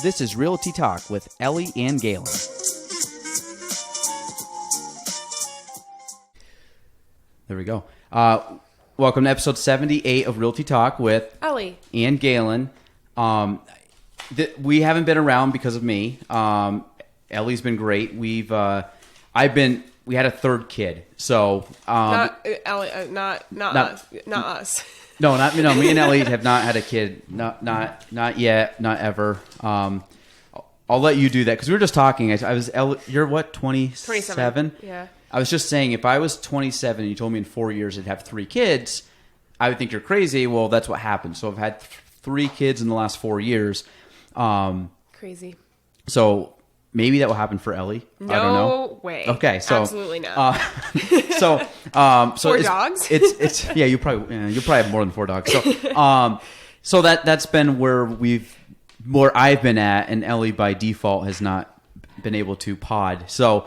This is Realty Talk with Ellie and Gaelan. There we go. Welcome to episode 78 of Realty Talk with Ellie and Gaelan. We haven't been around because of me. Ellie's been great. We had a third kid. So not Ellie, not us. No, me and Ellie have not had a kid. Not yet, not ever. I'll let you do that because we were just talking. You're what, 27? Yeah. I was just saying, if I was 27 and you told me in 4 years I'd have 3 kids, I would think you're crazy. Well, that's what happened. So I've had 3 kids in the last 4 years. Crazy. So maybe that will happen for Ellie. No I don't know. way. Okay, so absolutely not. so 4 dogs. It's yeah. You'll probably have more than 4 dogs. So that's been where I've been at, and Ellie by default has not been able to pod. So,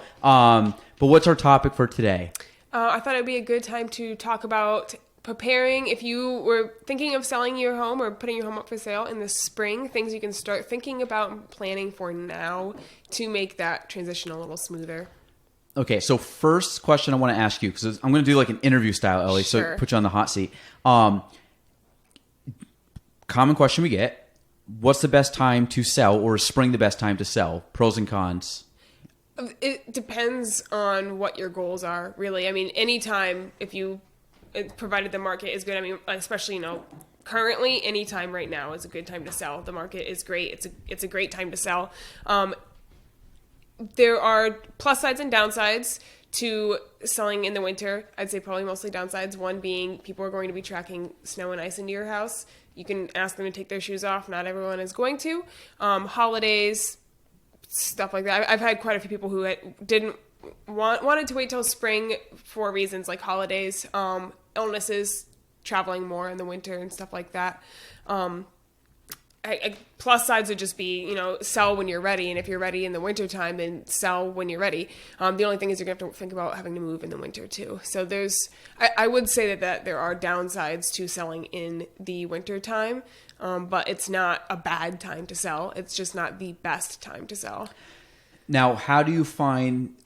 but what's our topic for today? I thought it'd be a good time to talk about preparing. If you were thinking of selling your home or putting your home up for sale in the spring, things you can start thinking about and planning for now to make that transition a little smoother. Okay, so first question I want to ask you, because I'm going to do like an interview style, Ellie, Sure. So put you on the hot seat. Common question we get: what's the best time to sell, or is spring the best time to sell? Pros and cons. It depends on what your goals are, really. I mean, anytime provided the market is good. I mean, especially, currently, any time right now is a good time to sell. The market is great. It's a great time to sell. There are plus sides and downsides to selling in the winter. I'd say probably mostly downsides. One being people are going to be tracking snow and ice into your house. You can ask them to take their shoes off. Not everyone is going to. Holidays, stuff like that. I've had quite a few people who wanted to wait till spring for reasons like holidays, illnesses, traveling more in the winter and stuff like that. Plus sides would just be, sell when you're ready. And if you're ready in the winter time, then sell when you're ready. The only thing is you're going to have to think about having to move in the winter too. So I would say that there are downsides to selling in the winter time, but it's not a bad time to sell. It's just not the best time to sell. Now, how do you find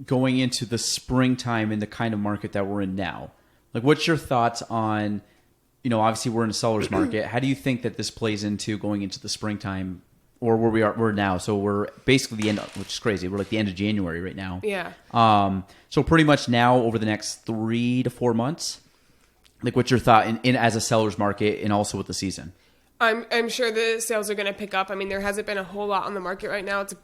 going into the springtime in the kind of market that we're in now? Like, what's your thoughts on, obviously we're in a seller's market. How do you think that this plays into going into the springtime or where we're now? So we're basically the end, which is crazy. We're like the end of January right now. Yeah. So pretty much now over the next 3 to 4 months, like what's your thought in as a seller's market and also with the season? I'm sure the sales are going to pick up. I mean, there hasn't been a whole lot on the market right now. It's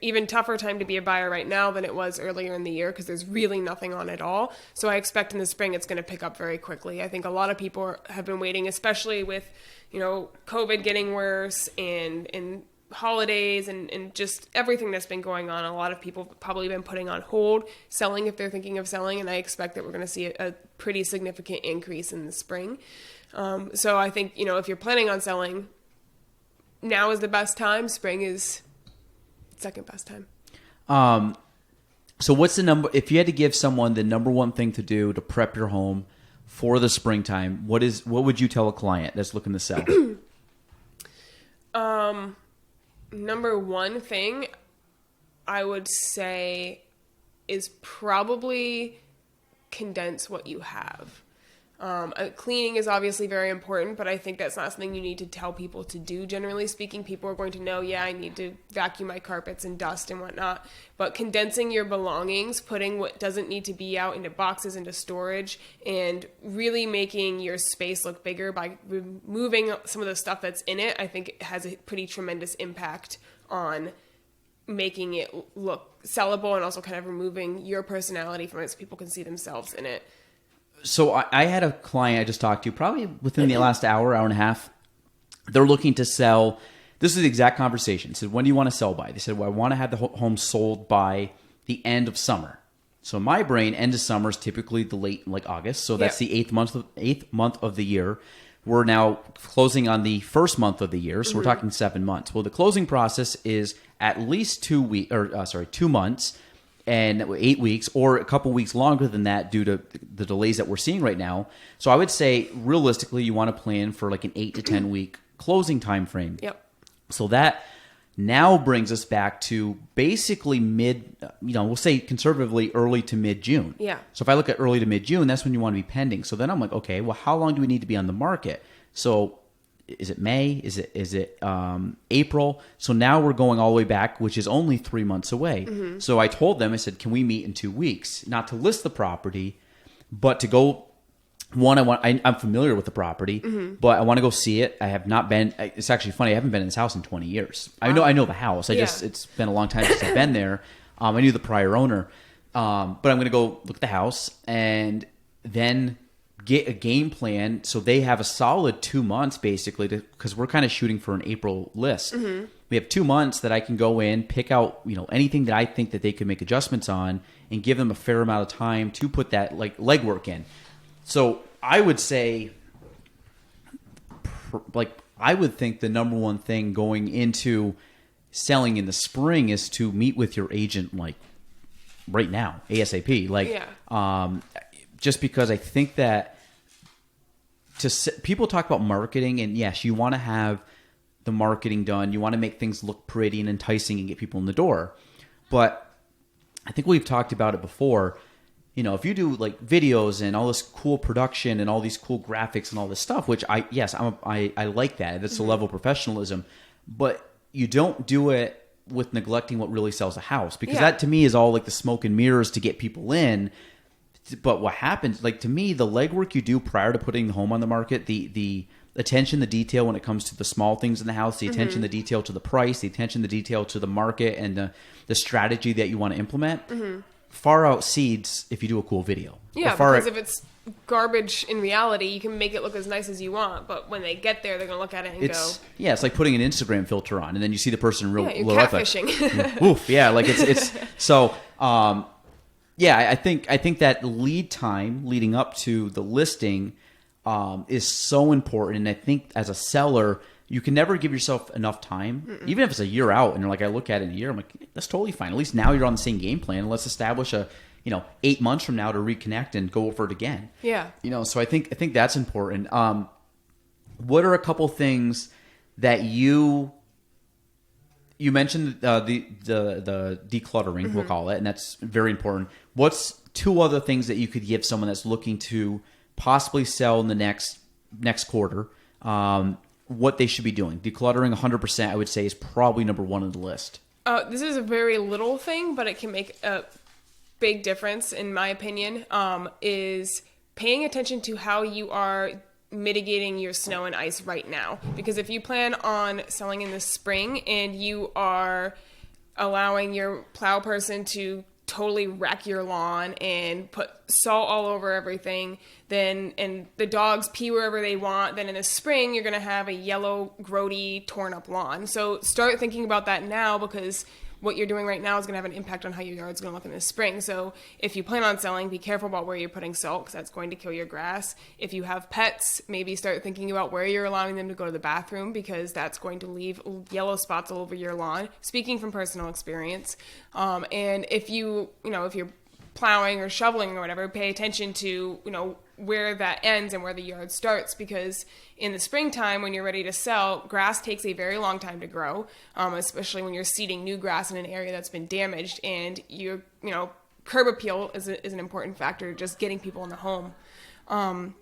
even tougher time to be a buyer right now than it was earlier in the year because there's really nothing on at all. So I expect in the spring it's going to pick up very quickly. I think a lot of people have been waiting, especially with, COVID getting worse and holidays and just everything that's been going on. A lot of people have probably been putting on hold selling if they're thinking of selling, and I expect that we're going to see a pretty significant increase in the spring. So I think, if you're planning on selling, now is the best time. Spring is second best time. So what's the number, if you had to give someone the number one thing to do to prep your home for the springtime, what would you tell a client that's looking to sell? Number one thing I would say is probably condense what you have. Cleaning is obviously very important, but I think that's not something you need to tell people to do. Generally speaking, people are going to know, I need to vacuum my carpets and dust and whatnot. But condensing your belongings, putting what doesn't need to be out into boxes, into storage, and really making your space look bigger by removing some of the stuff that's in it, I think it has a pretty tremendous impact on making it look sellable and also kind of removing your personality from it so people can see themselves in it. So I had a client I just talked to probably within the last hour and a half. They're looking to sell. This is the exact conversation. They said, when do you want to sell by? They said, well, I want to have the home sold by the end of summer. So in my brain, end of summer is typically the late, like August. So that's the eighth month of the year. We're now closing on the first month of the year. So we're talking 7 months. Well, the closing process is at least 2 months. and 8 weeks, or a couple weeks longer than that due to the delays that we're seeing right now. So I would say realistically, you want to plan for like an 8 to 10 week closing time frame. Yep. So that now brings us back to basically we'll say conservatively early to mid June. Yeah. So if I look at early to mid June, that's when you want to be pending. So then I'm like, okay, well, how long do we need to be on the market? So is it May? Is it April? So now we're going all the way back, which is only 3 months away. Mm-hmm. So I told them, I said, can we meet in 2 weeks? Not to list the property, but to go. One, I'm familiar with the property, mm-hmm. but I want to go see it. I have not been. It's actually funny. I haven't been in this house in 20 years. Wow. I know the house. It's been a long time since I've been there. I knew the prior owner, but I'm going to go look at the house and then get a game plan. So they have a solid 2 months basically, because we're kind of shooting for an April list. Mm-hmm. We have 2 months that I can go in, pick out anything that I think that they could make adjustments on, and give them a fair amount of time to put that like legwork in. So I would say, I would think the number one thing going into selling in the spring is to meet with your agent like right now, ASAP. Just because I think that people talk about marketing, and yes, you want to have the marketing done. You want to make things look pretty and enticing and get people in the door. But I think we've talked about it before. If you do like videos and all this cool production and all these cool graphics and all this stuff, which I like that. That's mm-hmm. a level of professionalism, but you don't do it with neglecting what really sells a house, because that to me is all like the smoke and mirrors to get people in. But what happens, like to me, the legwork you do prior to putting the home on the market, the attention, the detail when it comes to the small things in the house, the attention, mm-hmm. the detail to the price, the attention, the detail to the market, and the strategy that you want to implement. Mm-hmm. Far outseeds if you do a cool video. Yeah, because if it's garbage in reality, you can make it look as nice as you want, but when they get there, they're going to look at it and go... Yeah, it's like putting an Instagram filter on, and then you see the person real... Yeah, you're catfishing. Oof, yeah, like it's... So, I think that lead time leading up to the listing is so important, and I think as a seller... You can never give yourself enough time, mm-mm. even if it's a year out. And you're like, I look at it in a year, I'm like, that's totally fine. At least now you're on the same game plan. Let's establish 8 months from now to reconnect and go over it again. Yeah. So I think that's important. What are a couple things that you mentioned the decluttering, mm-hmm. we'll call it, and that's very important. What's two other things that you could give someone that's looking to possibly sell in the next quarter? What they should be doing. Decluttering 100%, I would say, is probably number one on the list. This is a very little thing, but it can make a big difference, in my opinion, is paying attention to how you are mitigating your snow and ice right now. Because if you plan on selling in the spring and you are allowing your plow person to totally wreck your lawn and put salt all over everything, and the dogs pee wherever they want, then in the spring you're going to have a yellow, grody, torn up lawn. So start thinking about that now, because what you're doing right now is going to have an impact on how your yard's going to look in the spring. So if you plan on selling, be careful about where you're putting salt, because that's going to kill your grass. If you have pets, maybe start thinking about where you're allowing them to go to the bathroom, because that's going to leave yellow spots all over your lawn. Speaking from personal experience. And if you're plowing or shoveling or whatever, pay attention to, where that ends and where the yard starts, because in the springtime when you're ready to sell, grass takes a very long time to grow, especially when you're seeding new grass in an area that's been damaged, and curb appeal is an important factor, just getting people in the home. And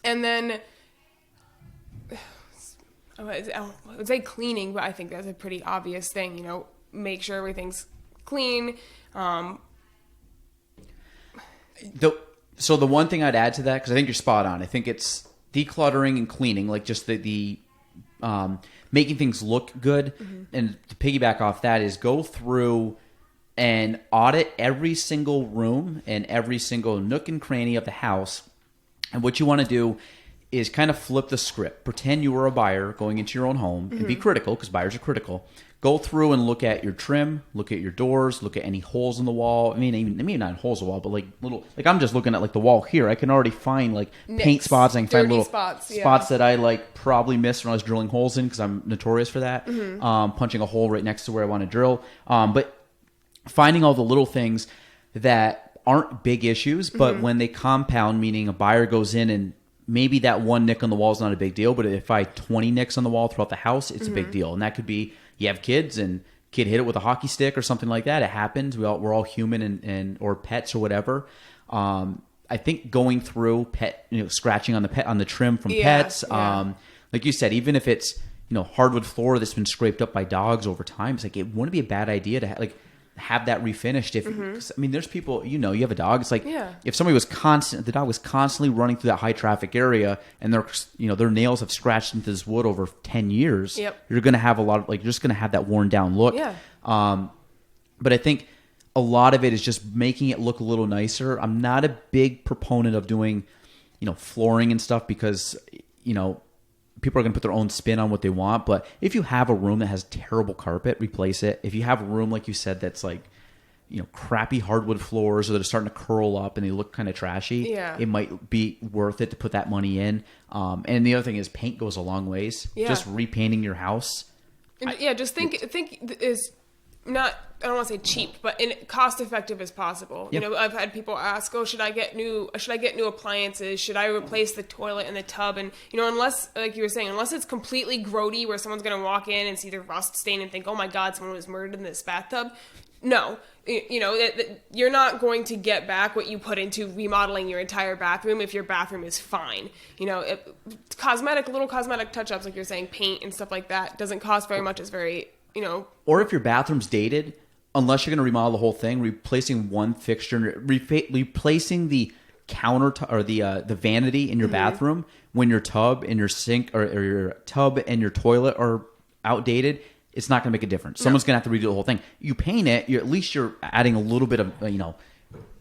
then I would say cleaning, but I think that's a pretty obvious thing, make sure everything's clean. So the one thing I'd add to that, because I think you're spot on, I think it's decluttering and cleaning, like just the making things look good. Mm-hmm. And to piggyback off that is go through and audit every single room and every single nook and cranny of the house. And what you want to do is kind of flip the script. Pretend you were a buyer going into your own home, mm-hmm. and be critical, because buyers are critical. Go through and look at your trim, look at your doors, look at any holes in the wall. I mean not holes in the wall, but like little, like I'm just looking at like the wall here. I can already find like paint spots. I can find little spots that I like probably missed when I was drilling holes in, because I'm notorious for that. Mm-hmm. Punching a hole right next to where I want to drill. But finding all the little things that aren't big issues, but when they compound, meaning a buyer goes in and maybe that one nick on the wall is not a big deal, but if I 20 nicks on the wall throughout the house, it's a big deal. And that could be you have kids and kid hit it with a hockey stick or something like that. It happens. We're all human and or pets or whatever. I think going through scratching on the trim from pets. Like you said, even if it's hardwood floor that's been scraped up by dogs over time, it's like it wouldn't be a bad idea to have that refinished. If I mean, there's people you have a dog. It's like if somebody the dog was constantly running through that high traffic area, and their nails have scratched into this wood over 10 years. You're going to have a lot of you're just going to have that worn down look. But I think a lot of it is just making it look a little nicer. I'm not a big proponent of doing flooring and stuff because people are going to put their own spin on what they want. But if you have a room that has terrible carpet, replace it. If you have a room, like you said, that's crappy hardwood floors or that are starting to curl up and they look kind of trashy, it might be worth it to put that money in. And the other thing is paint goes a long ways. Just repainting your house. Just think is not, I don't want to say cheap, but cost effective as possible. I've had people ask, should I get new appliances? Should I replace the toilet and the tub? And, unless, like you were saying, unless it's completely grody where someone's going to walk in and see the rust stain and think, oh my God, someone was murdered in this bathtub. No, you're not going to get back what you put into remodeling your entire bathroom if your bathroom is fine. Little cosmetic touch-ups, like you're saying, paint and stuff like that doesn't cost very much. It's very, Or if your bathroom's dated, unless you're going to remodel the whole thing, replacing one fixture, replacing the counter or the vanity in your bathroom when your tub and your sink or your tub and your toilet are outdated, it's not going to make a difference. Someone's going to have to redo the whole thing. You paint it, at least you're adding a little bit of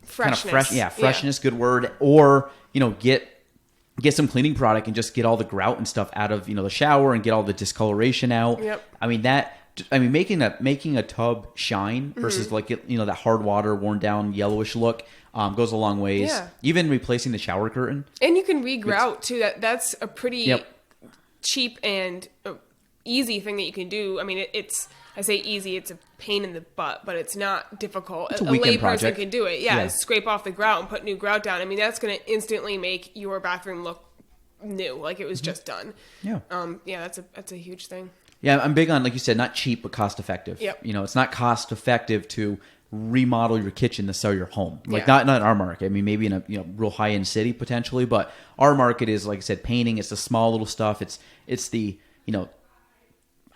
freshness. Kind of freshness, good word. Or get some cleaning product and just get all the grout and stuff out of the shower and get all the discoloration out. Making a tub shine versus that hard water worn down yellowish look goes a long ways. Even replacing the shower curtain. And you can re-grout too. That's a pretty cheap and easy thing that you can do. I mean, I say easy, it's a pain in the butt, but it's not difficult. It's a weekend project. Can do it. Scrape off the grout and put new grout down. I mean, that's going to instantly make your bathroom look new, like it was just done. That's a huge thing. I'm big on, like you said, not cheap, but cost effective. It's not cost effective to remodel your kitchen to sell your home. Not in our market. I mean, maybe in a real high end city potentially, but our market is, like I said, painting. It's the small little stuff. It's the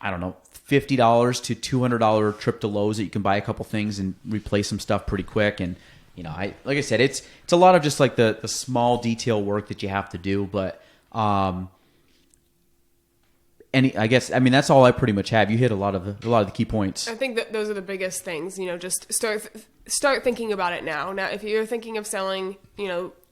I don't know, $50 to $200 trip to Lowe's that you can buy a couple things and replace some stuff pretty quick. And like I said, it's a lot of just like the small detail work that you have to do, but I guess that's all I pretty much have. You hit a lot of the key points. I think that those are the biggest things. Just start thinking about it now. Now, if you're thinking of selling,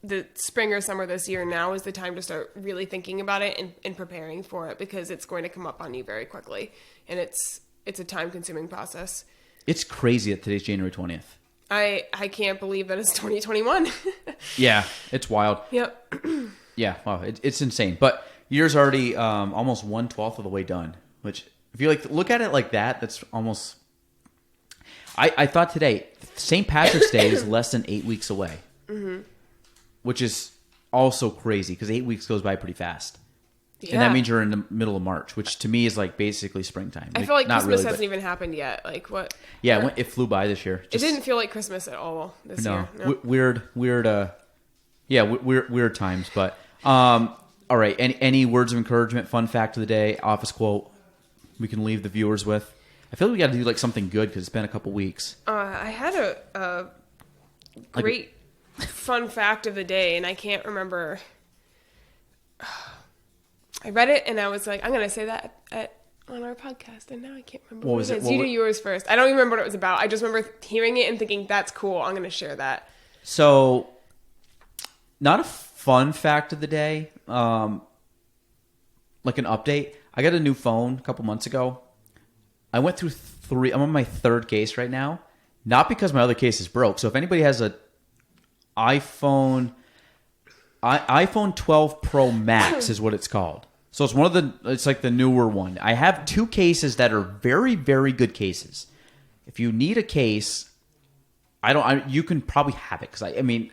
the spring or summer this year, now is the time to start really thinking about it and preparing for it, because it's going to come up on you very quickly, and it's a time-consuming process. It's crazy that today's January 20th. I can't believe that it's 2021. Yeah, it's wild. Yep. Yeah, wow, it's insane. But year's already almost 1/12 of the way done, which if you look at it like that, that's almost... I thought today, St. Patrick's Day is less than 8 weeks away, which is also crazy because 8 weeks goes by pretty fast. Yeah. And that means you're in the middle of March, which to me is basically springtime. I feel like Christmas hasn't even happened yet. What? Yeah, it flew by this year. It didn't feel like Christmas at all this year. No. Weird times. But all right, any words of encouragement, fun fact of the day, office quote we can leave the viewers with? I feel like we got to do something good because it's been a couple weeks. I had a great fun fact of the day, and I can't remember. I read it, and I was like, I'm going to say that on our podcast, and now I can't remember what it is. You do yours first. I don't even remember what it was about. I just remember hearing it and thinking, that's cool. I'm going to share that. So, not a fun fact of the day, like an update. I got a new phone a couple months ago. I went through I'm on my third case right now. Not because my other case is broke. So if anybody has a iPhone 12 Pro Max is what it's called. So it's like the newer one. I have two cases that are very, very good cases. If you need a case, You can probably have it because I mean,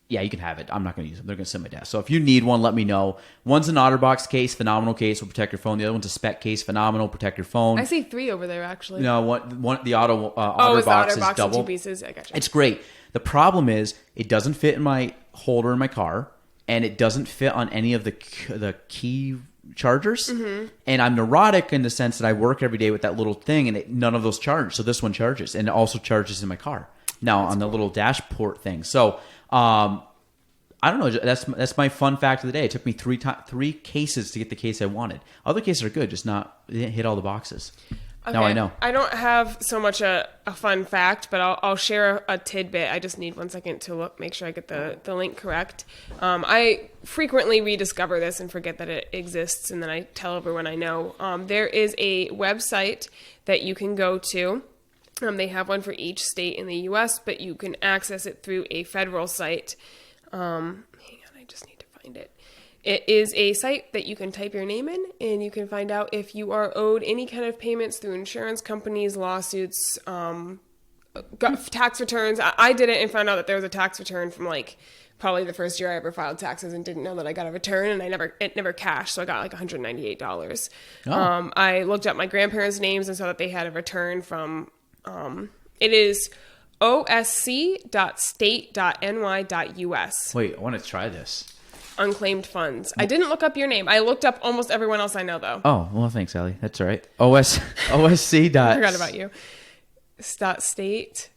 yeah, you can have it. I'm not going to use them. They're going to sit on my desk. So if you need one, let me know. One's an OtterBox case, phenomenal case, will protect your phone. The other one's a spec case, phenomenal, protect your phone. I see 3 over there actually. No, the OtterBox it's the is OtterBox double. in 2 pieces. I gotcha. It's great. The problem is it doesn't fit in my holder in my car, and it doesn't fit on any of the key chargers. And I'm neurotic in the sense that I work every day with that little thing, and none of those charge. So this one charges, and it also charges in my car now on the little dashport thing. So I don't know. That's my fun fact of the day. It took me 3 cases to get the case I wanted. Other cases are good, just they didn't hit all the boxes. Okay. Now I know. I don't have so much a fun fact, but I'll share a tidbit. I just need 1 second to make sure I get the link correct. I frequently rediscover this and forget that it exists, and then I tell everyone I know. There is a website that you can go to. They have one for each state in the U.S., but you can access it through a federal site. Hang on, I just need to find it. It is a site that you can type your name in, and you can find out if you are owed any kind of payments through insurance companies, lawsuits, tax returns. I did it and found out that there was a tax return from probably the first year I ever filed taxes and didn't know that I got a return, and it never cashed, so I got $198. Oh. I looked up my grandparents' names and saw that they had a return from it is osc.state.ny.us. Wait, I want to try this. Unclaimed funds. I didn't look up your name. I looked up almost everyone else I know, though. Oh, well, thanks, Ellie. That's all right. OSC. I forgot about you. State.ny.us.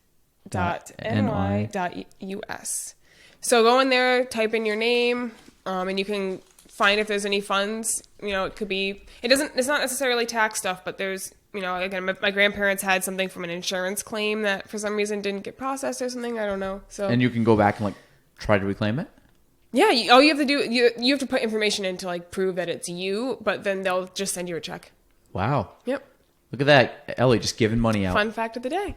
So go in there, type in your name, and you can find if there's any funds. It could be. It's not necessarily tax stuff, but there's. Again, my grandparents had something from an insurance claim that for some reason didn't get processed or something. I don't know. So. And you can go back and try to reclaim it. Yeah, all you have to do, you have to put information in to prove that it's you, but then they'll just send you a check. Wow. Yep. Look at that, Ellie, just giving money out. Fun fact of the day.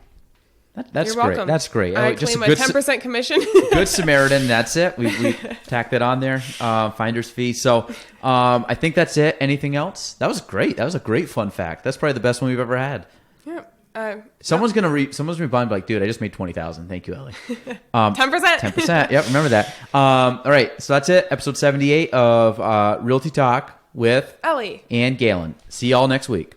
That's You're great. welcome. That's great. I Ellie, claim a 10% commission. Good Samaritan. That's it. We tack that on there. Finder's fee. So I think that's it. Anything else? That was great. That was a great fun fact. That's probably the best one we've ever had. Yep. Someone's gonna be buying like, dude, I just made 20,000. Thank you, Ellie. 10%. 10%. Yep, remember that. All right, so that's it. Episode 78 of Realty Talk with Ellie and Gaelan. See y'all next week.